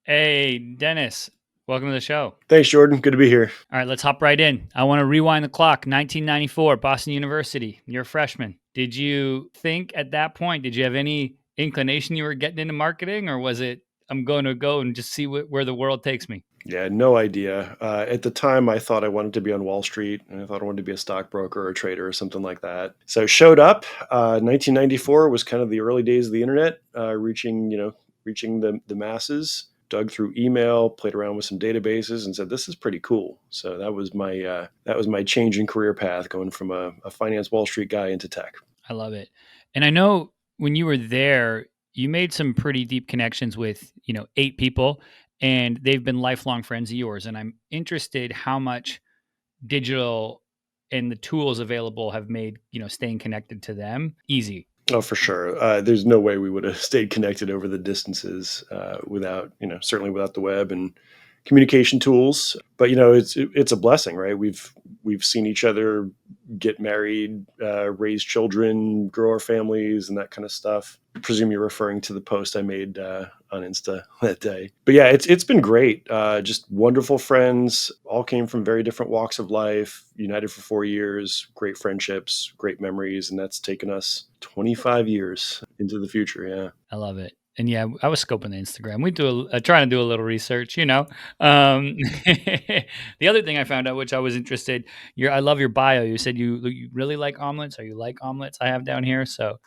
Hey, Dennis, welcome to the show. Thanks, Jordan. Good to be here. All right, let's hop right in. I want to rewind the clock. 1994, Boston University. You're a freshman. Did you think at that point, did you have any inclination you were getting into marketing, or was it, I'm going to go and just see where the world takes me? Yeah, no idea. At the time, I thought I wanted to be on Wall Street, and I thought I wanted to be a stockbroker or a trader or something like that. So showed up. 1994 was kind of the early days of the internet, reaching the masses. Dug through email, played around with some databases, and said, "This is pretty cool." So that was my change in career path, going from a finance Wall Street guy into tech. I love it. And I know when you were there, you made some pretty deep connections with, 8 people, and they've been lifelong friends of yours. And I'm interested how much digital and the tools available have made staying connected to them easy. Oh, for sure. There's no way we would have stayed connected over the distances without, certainly without the web and communication tools. But it's a blessing, right? We've seen each other get married, raise children, grow our families, and that kind of stuff. I presume you're referring to the post I made on Insta that day. But yeah, it's been great. Just wonderful friends. All came from very different walks of life. United for 4 years. Great friendships, great memories, and that's taken us 25 years into the future. Yeah. I love it. And yeah, I was scoping the Instagram. We trying to do a little research. The other thing I found out, which I was interested, I love your bio. You said you really like omelets, or you like omelets. I have down here. So,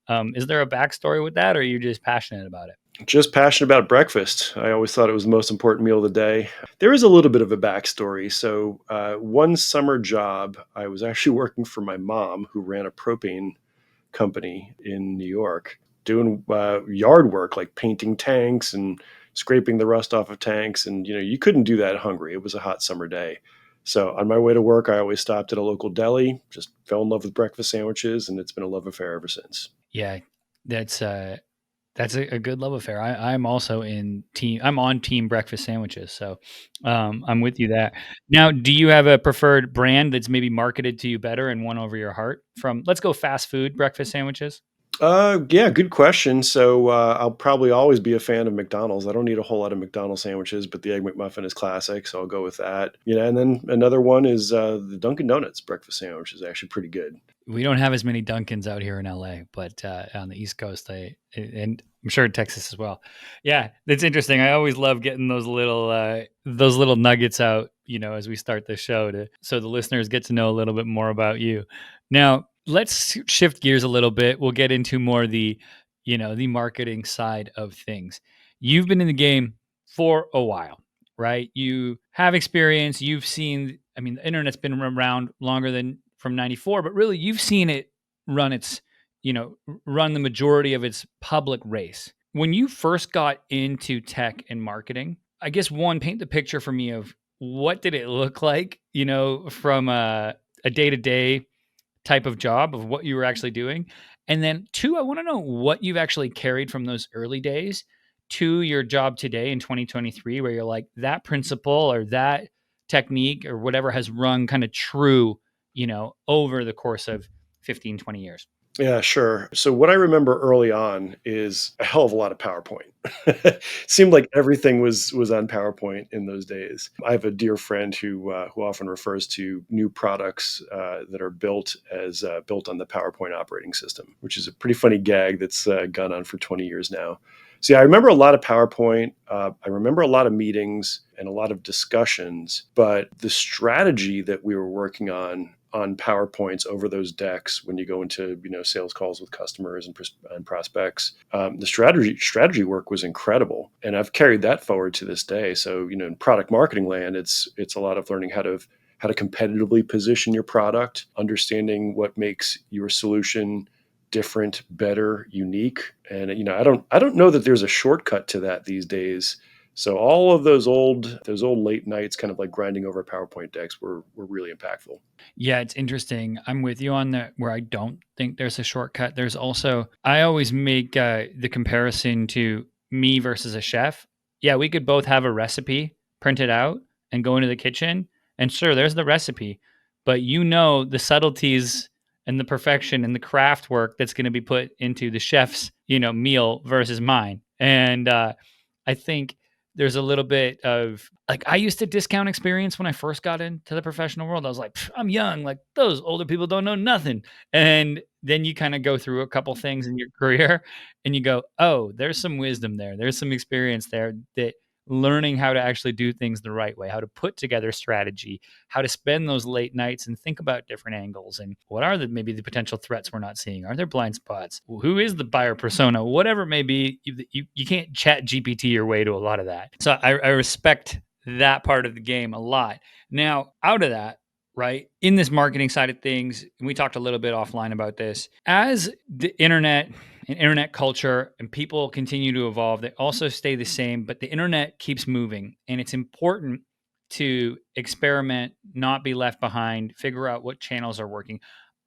is there a backstory with that, or are you just passionate about it? Just passionate about breakfast. I always thought it was the most important meal of the day. There is a little bit of a backstory. So, one summer job, I was actually working for my mom, who ran a propane company in New York, doing yard work like painting tanks and scraping the rust off of tanks. And, you couldn't do that hungry. It was a hot summer day. So, on my way to work, I always stopped at a local deli, just fell in love with breakfast sandwiches, and it's been a love affair ever since. Yeah, that's that's a good love affair. I'm also in team. I'm on team breakfast sandwiches, so I'm with you that. Now, do you have a preferred brand that's maybe marketed to you better and won over your heart? From let's go fast food breakfast sandwiches. Yeah, good question. So I'll probably always be a fan of McDonald's. I don't need a whole lot of McDonald's sandwiches, but the Egg McMuffin is classic, so I'll go with that. And then another one is the Dunkin' Donuts breakfast sandwich is actually pretty good. We don't have as many Dunkins out here in LA, but on the East Coast, and I'm sure in Texas as well. Yeah, it's interesting. I always love getting those little nuggets out, as we start the show, to so the listeners get to know a little bit more about you. Now, let's shift gears a little bit. We'll get into more the marketing side of things. You've been in the game for a while, right? You have experience. You've seen. I mean, the internet's been around longer than from 94, but really you've seen it run its, run the majority of its public race. When you first got into tech and marketing, I guess one, paint the picture for me of what did it look like, from a day-to-day type of job of what you were actually doing. And then two, I want to know what you've actually carried from those early days to your job today in 2023, where you're like that principle or that technique or whatever has rung kind of true, over the course of 15, 20 years. Yeah, sure. So what I remember early on is a hell of a lot of PowerPoint. Seemed like everything was on PowerPoint in those days. I have a dear friend who often refers to new products that are built on the PowerPoint operating system, which is a pretty funny gag that's gone on for 20 years now. So yeah, I remember a lot of PowerPoint. I remember a lot of meetings and a lot of discussions, but the strategy that we were working on PowerPoints over those decks when you go into sales calls with customers and prospects. The strategy work was incredible, and I've carried that forward to this day. So in product marketing land, it's a lot of learning how to competitively position your product, understanding what makes your solution different, better, unique. And I don't know that there's a shortcut to that these days. So all of those old late nights, kind of like grinding over PowerPoint decks, were really impactful. Yeah, it's interesting. I'm with you on that, where I don't think there's a shortcut. There's also, I always make the comparison to me versus a chef. Yeah, we could both have a recipe printed out and go into the kitchen, and sure, there's the recipe, but the subtleties and the perfection and the craft work that's going to be put into the chef's, meal versus mine. And I think there's a little bit of like, I used to discount experience when I first got into the professional world. I was like, I'm young, like those older people don't know nothing. And then you kind of go through a couple things in your career and you go, oh, there's some wisdom there. There's some experience there, that learning how to actually do things the right way, how to put together strategy, how to spend those late nights and think about different angles, and what are the maybe the potential threats we're not seeing? Are there blind spots? Who is the buyer persona? Whatever it may be, you can't chat GPT your way to a lot of that. So I respect that part of the game a lot. Now, out of that, right, in this marketing side of things, and we talked a little bit offline about this, as the internet and internet culture and people continue to evolve, they also stay the same, but the internet keeps moving, and it's important to experiment, not be left behind, figure out what channels are working.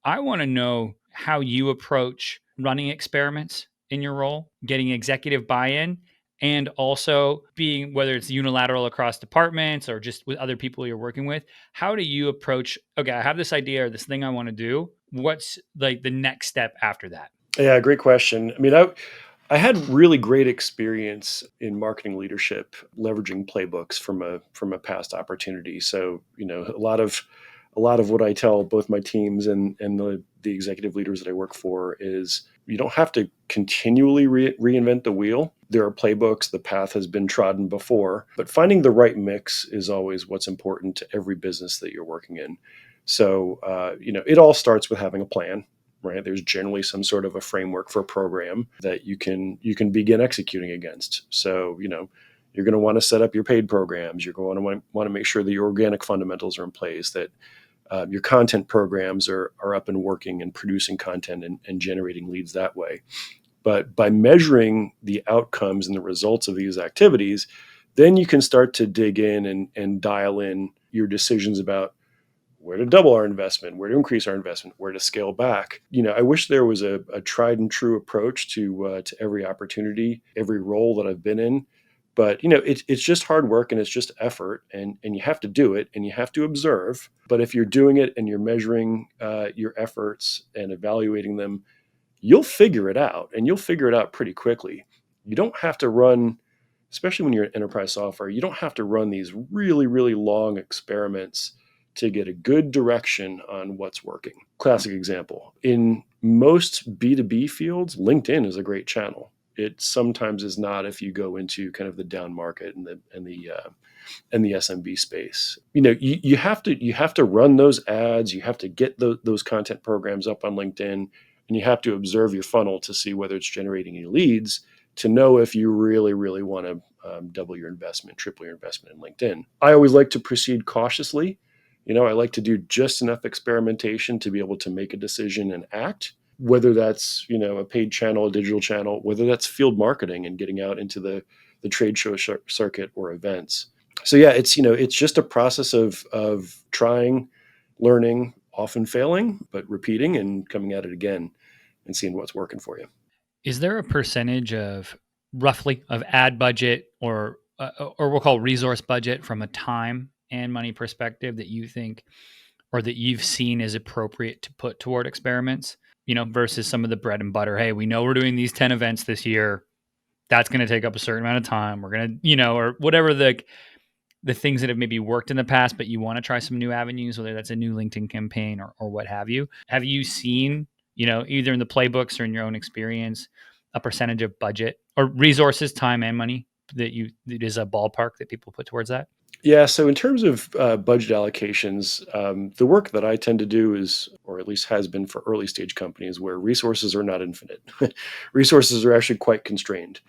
I want to know how you approach running experiments in your role, getting executive buy-in, and also being, whether it's unilateral across departments or just with other people you're working with. How do you approach, okay, I have this idea or this thing I want to do, what's like the next step after that? Yeah, great question. I mean, I had really great experience in marketing leadership, leveraging playbooks from a past opportunity. So, a lot of what I tell both my teams and the executive leaders that I work for is you don't have to continually reinvent the wheel. There are playbooks, the path has been trodden before, but finding the right mix is always what's important to every business that you're working in. So, it all starts with having a plan, right? There's generally some sort of a framework for a program that you can begin executing against. So, you're going to want to set up your paid programs. You're going to want to make sure that your organic fundamentals are in place, that your content programs are up and working and producing content and generating leads that way. But by measuring the outcomes and the results of these activities, then you can start to dig in and dial in your decisions about where to double our investment, where to increase our investment, where to scale back. I wish there was a tried and true approach to every opportunity, every role that I've been in. But it's just hard work and it's just effort, and you have to do it and you have to observe. But if you're doing it and you're measuring your efforts and evaluating them, you'll figure it out, and you'll figure it out pretty quickly. You don't have to run, especially when you're in enterprise software, you don't have to run these really, really long experiments to get a good direction on what's working. Classic example. In most B2B fields, LinkedIn is a great channel. It sometimes is not if you go into kind of the down market and the SMB space. You have to run those ads, you have to get those content programs up on LinkedIn, and you have to observe your funnel to see whether it's generating any leads, to know if you really, really want to double your investment, triple your investment in LinkedIn. I always like to proceed cautiously. I like to do just enough experimentation to be able to make a decision and act, whether that's, a paid channel, a digital channel, whether that's field marketing and getting out into the trade show circuit or events. So yeah, it's just a process of trying, learning, often failing, but repeating and coming at it again and seeing what's working for you. Is there a percentage of, roughly, of ad budget or we'll call resource budget from a time and money perspective that you think or that you've seen is appropriate to put toward experiments, versus some of the bread and butter? Hey, we know we're doing these 10 events this year. That's going to take up a certain amount of time. We're going to, or whatever the things that have maybe worked in the past, but you want to try some new avenues, whether that's a new LinkedIn campaign or what have you. Have you seen, either in the playbooks or in your own experience, a percentage of budget or resources, time and money that is a ballpark that people put towards that? Yeah, so in terms of budget allocations, the work that I tend to do is, or at least has been for early stage companies where resources are not infinite. Resources are actually quite constrained.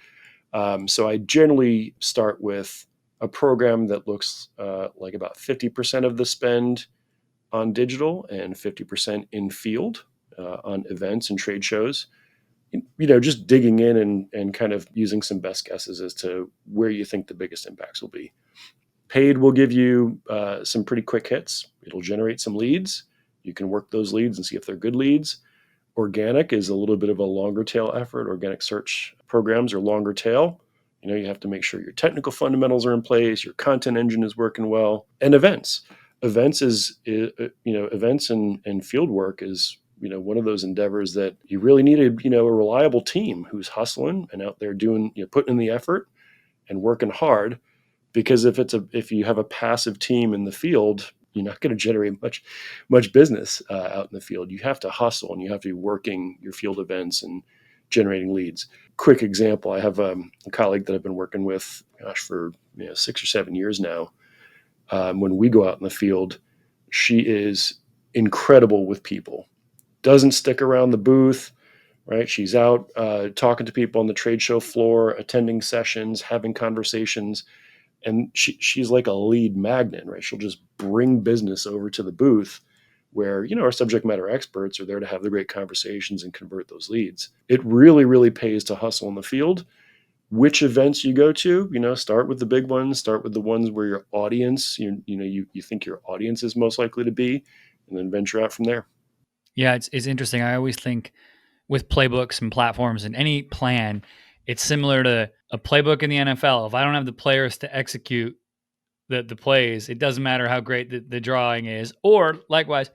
So I generally start with a program that looks like about 50% of the spend on digital and 50% in field on events and trade shows. Just digging in and kind of using some best guesses as to where you think the biggest impacts will be. Paid will give you some pretty quick hits. It'll generate some leads. You can work those leads and see if they're good leads. Organic is a little bit of a longer tail effort. Organic search programs are longer tail. You have to make sure your technical fundamentals are in place, your content engine is working well, and events. Events and field work is one of those endeavors that you really need a reliable team who's hustling and out there doing, putting in the effort and working hard. because if you have a passive team in the field, you're not going to generate much business out in the field. You have to hustle, and you have to be working your field events and generating leads. Quick example: I have a colleague that I've been working with, gosh, for 6 or 7 years now. When we go out in the field, she is incredible with people. Doesn't stick around the booth, right? She's out talking to people on the trade show floor, attending sessions, having conversations, and she's like a lead magnet, right? She'll just bring business over to the booth where, our subject matter experts are there to have the great conversations and convert those leads. It really, really pays to hustle in the field. Which events you go to, start with the big ones, start with the ones where your audience, you think your audience is most likely to be, and then venture out from there. Yeah, it's interesting. I always think with playbooks and platforms and any plan, it's similar to a playbook in the NFL. If I don't have the players to execute the plays, it doesn't matter how great the drawing is. Or likewise,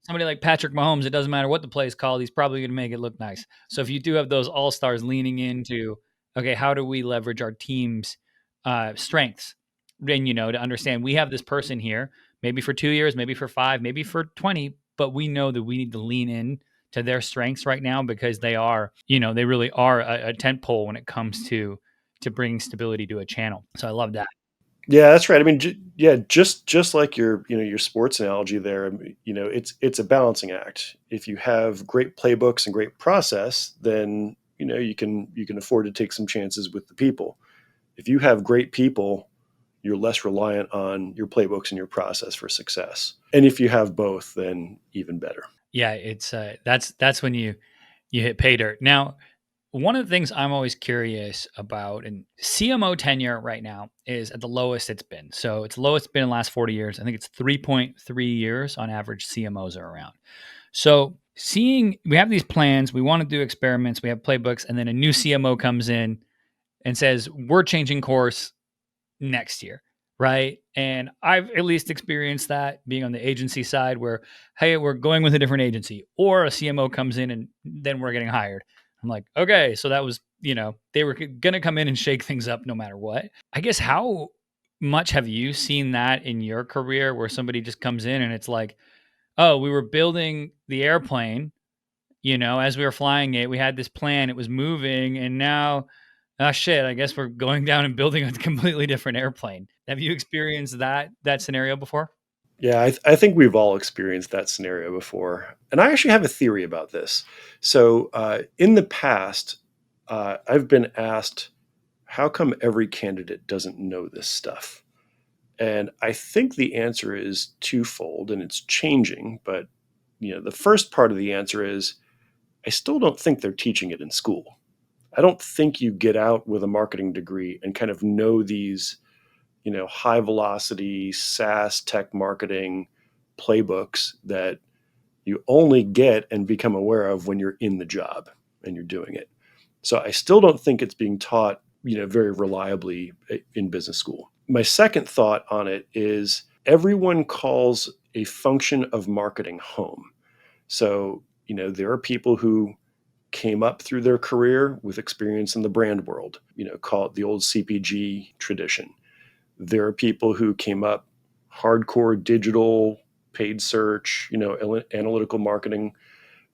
somebody like Patrick Mahomes, it doesn't matter what the play is called, he's probably going to make it look nice. So if you do have those all stars leaning into, okay, how do we leverage our team's strengths? Then, to understand we have this person here, maybe for 2 years, maybe for 5, maybe for 20, but we know that we need to lean in to their strengths right now because they are, they really are a tent pole when it comes to bringing stability to a channel. So I love that. Yeah, that's right. I mean, yeah, just like your sports analogy there. It's a balancing act. If you have great playbooks and great process, then you can afford to take some chances with the people. If you have great people, you're less reliant on your playbooks and your process for success. And if you have both, then even better. Yeah, it's that's when you hit pay dirt. Now, one of the things I'm always curious about, and CMO tenure right now is at the lowest it's been. So it's the lowest it's been in the last 40 years. I think it's 3.3 years on average CMOs are around. So seeing we have these plans, we want to do experiments, we have playbooks, and then a new CMO comes in and says, we're changing course next year, right? And I've at least experienced that being on the agency side where, hey, we're going with a different agency, or a CMO comes in and then we're getting hired. I'm like, okay, so that was, they were going to come in and shake things up no matter what. I guess how much have you seen that in your career where somebody just comes in and it's like, oh, we were building the airplane, as we were flying it, we had this plan, it was moving, and now oh shit, I guess we're going down and building a completely different airplane. Have you experienced that scenario before? Yeah, I think we've all experienced that scenario before. And I actually have a theory about this. So, in the past, I've been asked, how come every candidate doesn't know this stuff? And I think the answer is twofold, and it's changing. But, the first part of the answer is I still don't think they're teaching it in school. I don't think you get out with a marketing degree and kind of know these high velocity SaaS tech marketing playbooks that you only get and become aware of when you're in the job and you're doing it. So I still don't think it's being taught, very reliably in business school. My second thought on it is everyone calls a function of marketing home. So, there are people who came up through their career with experience in the brand world, call it the old CPG tradition. There are people who came up hardcore digital, paid search, analytical marketing,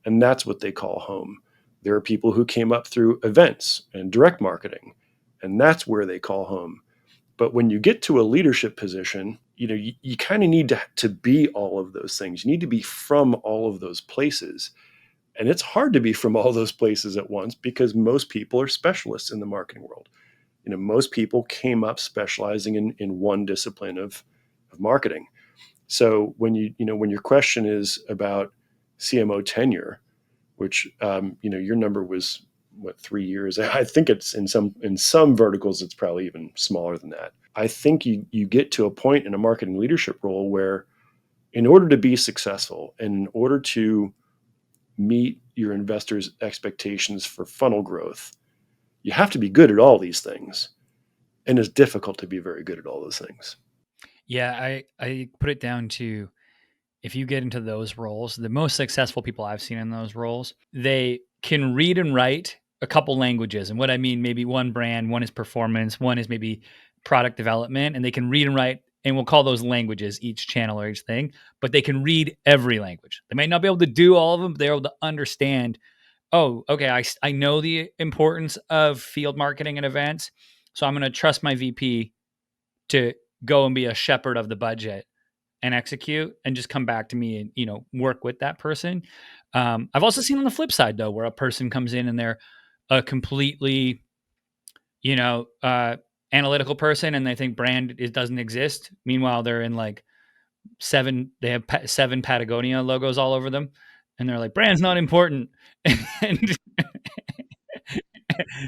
and that's what they call home. There are people who came up through events and direct marketing, and that's where they call home. But when you get to a leadership position, you kind of need to be all of those things. You need to be from all of those places. And it's hard to be from all those places at once because most people are specialists in the marketing world. Most people came up specializing in one discipline of marketing. So when your question is about CMO tenure, which your number was what, 3 years? I think it's in some verticals it's probably even smaller than that. I think you get to a point in a marketing leadership role where, in order to be successful and in order to meet your investors' expectations for funnel growth, you have to be good at all these things. And it's difficult to be very good at all those things. Yeah, I put it down to if you get into those roles, the most successful people I've seen in those roles, they can read and write a couple languages. And what I mean, maybe one brand, one is performance, one is maybe product development, and they can read and write, and we'll call those languages, each channel or each thing, but they can read every language. They might not be able to do all of them, but they're able to understand, oh, okay, I know the importance of field marketing and events, so I'm going to trust my VP to go and be a shepherd of the budget and execute and just come back to me and, work with that person. I've also seen on the flip side though, where a person comes in and they're a completely, you know, uh, analytical person and they think brand it doesn't exist. Meanwhile, they're in like they have 7 Patagonia logos all over them. And they're like, brand's not important. And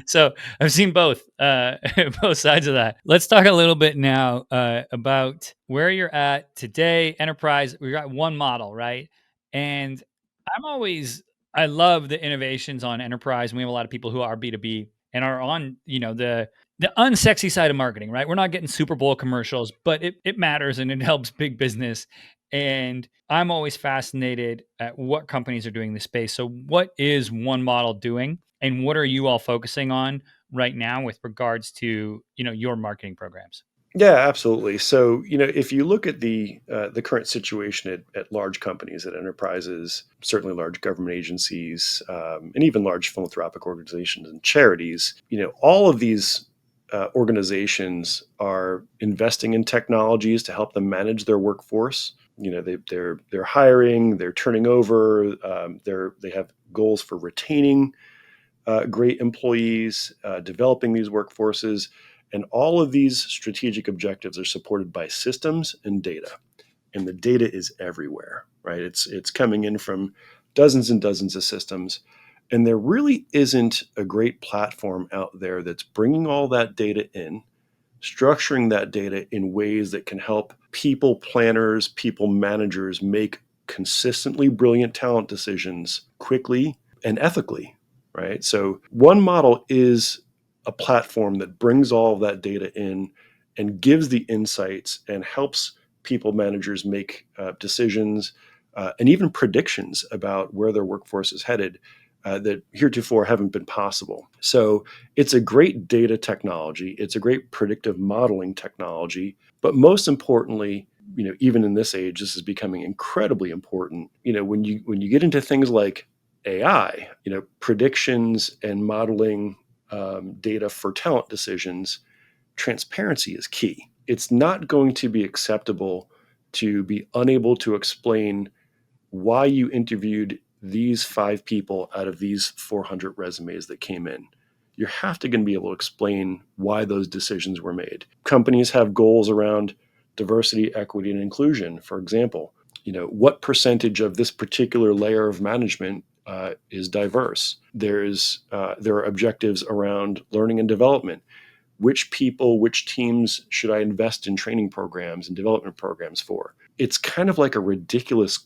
so I've seen both, both sides of that. Let's talk a little bit now about where you're at today. Enterprise, we got one model, right? And I love the innovations on enterprise. And we have a lot of people who are B2B and are on, the unsexy side of marketing, right? We're not getting Super Bowl commercials, but it matters and it helps big business. And I'm always fascinated at what companies are doing in this space. So what is one model doing? And what are you all focusing on right now with regards to, your marketing programs? Yeah, absolutely. So, if you look at the current situation at large companies, at enterprises, certainly large government agencies, and even large philanthropic organizations and charities, all of these organizations are investing in technologies to help them manage their workforce. They're hiring, they're turning over, they have goals for retaining great employees, developing these workforces. And all of these strategic objectives are supported by systems and data. And the data is everywhere, right? It's coming in from dozens and dozens of systems. And there really isn't a great platform out there that's bringing all that data in, structuring that data in ways that can help people planners, people managers make consistently brilliant talent decisions quickly and ethically, right? So one model is a platform that brings all of that data in and gives the insights and helps people managers make decisions and even predictions about where their workforce is headed that heretofore haven't been possible. So it's a great data technology. It's a great predictive modeling technology. But most importantly, even in this age, this is becoming incredibly important. When you get into things like AI, predictions and modeling data for talent decisions, transparency is key. It's not going to be acceptable to be unable to explain why you interviewed these 5 people out of these 400 resumes that came in. You have to going to be able to explain why those decisions were made. Companies have goals around diversity, equity, and inclusion. For example, what percentage of this particular layer of management is diverse? There are objectives around learning and development. Which people, which teams should I invest in training programs and development programs for? It's kind of like a ridiculous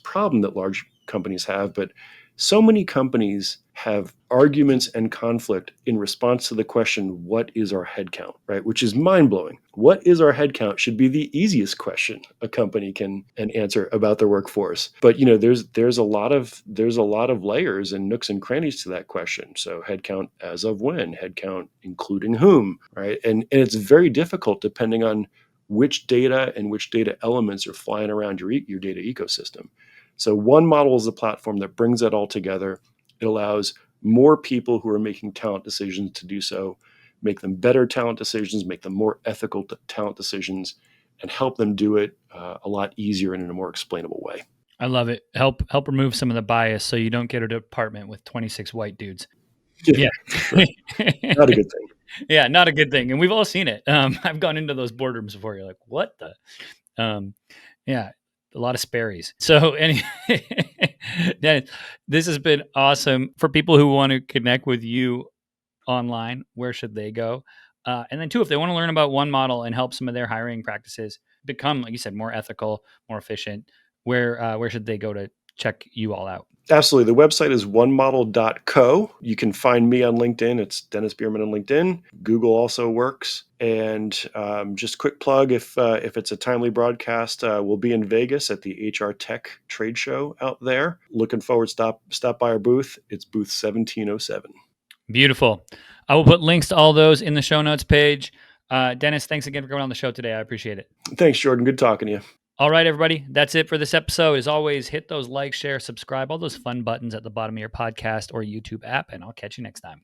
problem that large companies have, but so many companies have arguments and conflict in response to the question, what is our headcount, right? Which is mind-blowing. What is our headcount should be the easiest question a company can answer about their workforce. But there's a lot of layers and nooks and crannies to that question. So headcount as of when, headcount including whom, right? And it's very difficult depending on which data and which data elements are flying around your data ecosystem. So one model is a platform that brings that all together. It allows more people who are making talent decisions to do so, make them better talent decisions, make them more ethical talent decisions, and help them do it a lot easier and in a more explainable way. I love it. Help remove some of the bias so you don't get a department with 26 white dudes. Yeah, Yeah. right. Not a good thing. Yeah, not a good thing. And we've all seen it. I've gone into those boardrooms before. You're like, what the? Yeah, a lot of Sperry's. So anyway, Dennis, this has been awesome. For people who want to connect with you online, where should they go? And then two, if they want to learn about one model and help some of their hiring practices become, like you said, more ethical, more efficient, where should they go to check you all out? Absolutely. The website is onemodel.co. You can find me on LinkedIn. It's Dennis Behrman on LinkedIn. Google also works. And just quick plug, if it's a timely broadcast, we'll be in Vegas at the HR Tech trade show out there. Looking forward, stop by our booth. It's booth 1707. Beautiful. I will put links to all those in the show notes page. Dennis, thanks again for coming on the show today. I appreciate it. Thanks, Jordan. Good talking to you. All right, everybody. That's it for this episode. As always, hit those like, share, subscribe, all those fun buttons at the bottom of your podcast or YouTube app, and I'll catch you next time.